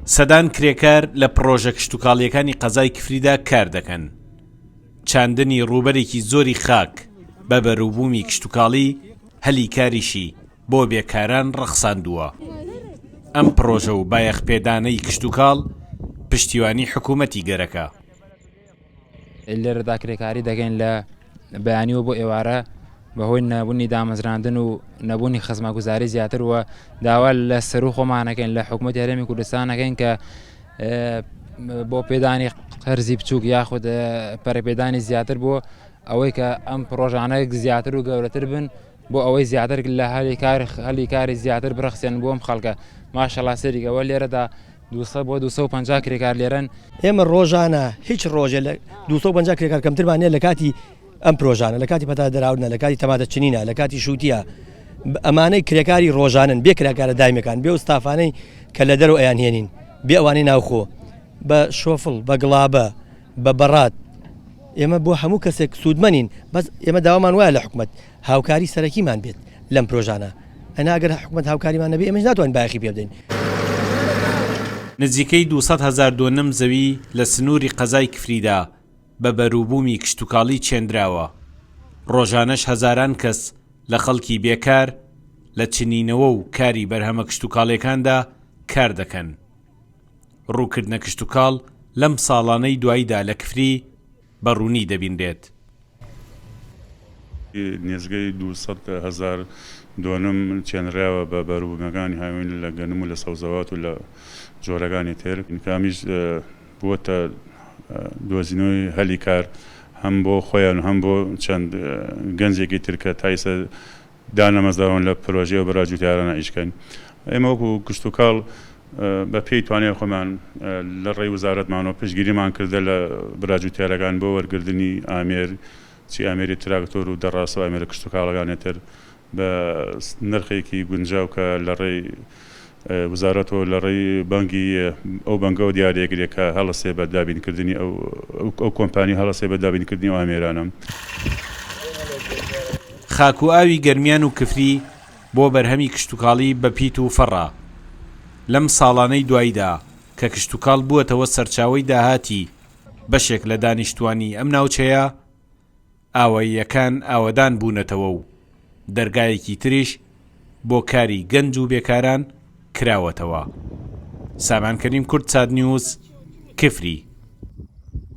سەدان کرێکار لە پرۆژە کشتتوکاڵیەکانی قەزای کفریدا کار دەکەن. چاندنی ڕووبەرێکی زۆری خاک بە بەرووبوومی کشتتوکاڵی هەلی کاریشی بۆ بێکاران ڕەخساندووە. ئەم پرۆژە و بایەخپێدانەی کشتتوکاڵ پشتیوانی حکوومەتی گەرەکە. لێرەدا کرێکاری دەگەین لە بەیانیوە بۆ ئێوارە بەهۆی نەبوونی دامەزراندن و نەبوونی خزمەتگوزاری زیاتر وە داوا لە سەر و خۆمانەکەین لە حکوومەتی هەرێمی کوردستانەکەین کە بۆ پێدانی قەرزی بچووک یاخود پەرەپێدانی زیاتر بۆ ئەوەی کە ئەم پرۆژانە زیاتر و گەورەتر بن بۆ ئەوەی زیاتر لە هەلی کاری زیاتر بڕخسێن بۆ ئەم خەڵکە. ماشەڵا سەریگەوە لێرەدا 200 بۆ 250 کرێکار لێرەن. ئێمە ڕۆژانە هیچ ڕۆژێ لە 250 کرێکار کەمترمانە لە کاتی ئەم پرۆژانە، لە کاتی پەتا دەراونە، لە کاتی تەماتە چنینە، لە کاتی شووتیە. ئەمانەی کرێکاری ڕۆژانن، بێ کرێکارە دایمەکان، بێ ئوستافانەی کە لە دەرەوە ئەیان هێنین، بێ ئەوانەی ناوخۆ بە شۆفڵ بە گڵابە بە بەڕات. ئێمە بۆ هەموو کەسێک سوودمەنین، بەس ئێمە داوامان وایە لە حکوومەت هاوکاری سەرەکیمان بێت لەم پرۆژانە. ئەناگەر حکوومەت هاوکاریمان نەبێ ئێمەش ناتوانین بایەخی پێ بدەین. نزیکەی 200,000 دۆنم زەوی لە سنووری قەزای کفریدا بە بەرووبوومی کشتتوکاڵی چێندراوە. ڕۆژانەش هەزاران کەس لە خەڵکی بێکار لە چنینەوە و کاری بەرهەمە کشتتوکاڵیەکاندا کار دەکەن. ڕووکردنە کشتتوکاڵ لەم ساڵانەی دواییدا لە کفری بەڕوونی دەبینرێت. نێزگەی 200,000 دۆنم چێنراوە بە بەرووبوومیەکانی هاوین لە گەنم و لە سەوزەوات و لە جۆرەکانی تر. کامیش بووەتە دۆزینەوەی هەلی کار هەم بۆ خۆیان هەم بۆ چەند گەنجێکی ترکە تایسە دانەمەزداون لە پرۆژێ و بەراجووتیارانە ئیشکەن. ئێمە وەکو کشتتوکاڵ بە پێی توانای خۆمان لە ڕێی وزارەتمانەوە پشتگیریمان کردە لە بەراجووتیارەکان بۆ وەرگردنی ئامێر چی ئامێری تراکتۆر و دەڕاستە و ئامێرە کشتتوکاڵەکانێتر بە نرخێکی گونجاو کە لە ڕێی وزارەتەوە لە ڕێی بانگی ئەو بەنگە و دیارەکرێکە هەڵەسێ بە دابینکردنی ئەو کۆمپانی هەڵەسێ بە دابینکردنی و ئامێرانم. خاک و ئاوی گەرمیان و کفری بۆ بەرهەمی کشتتوکاڵی بە پیت و فەڕا. لەم ساڵانەی دواییدا کە کشتتوکاڵ بووەتەوە سەرچاوەی داهاتی بەشێک لە دانیشتوانی ئەم ناوچەیە، ئاواییەکان ئاوەدان بوونەتەوە و دەرگایەکی تریش بۆ کاری گەنج و بێکاران کراوەتەوە. سامانکەریم کورد چاد نیوز، کفری.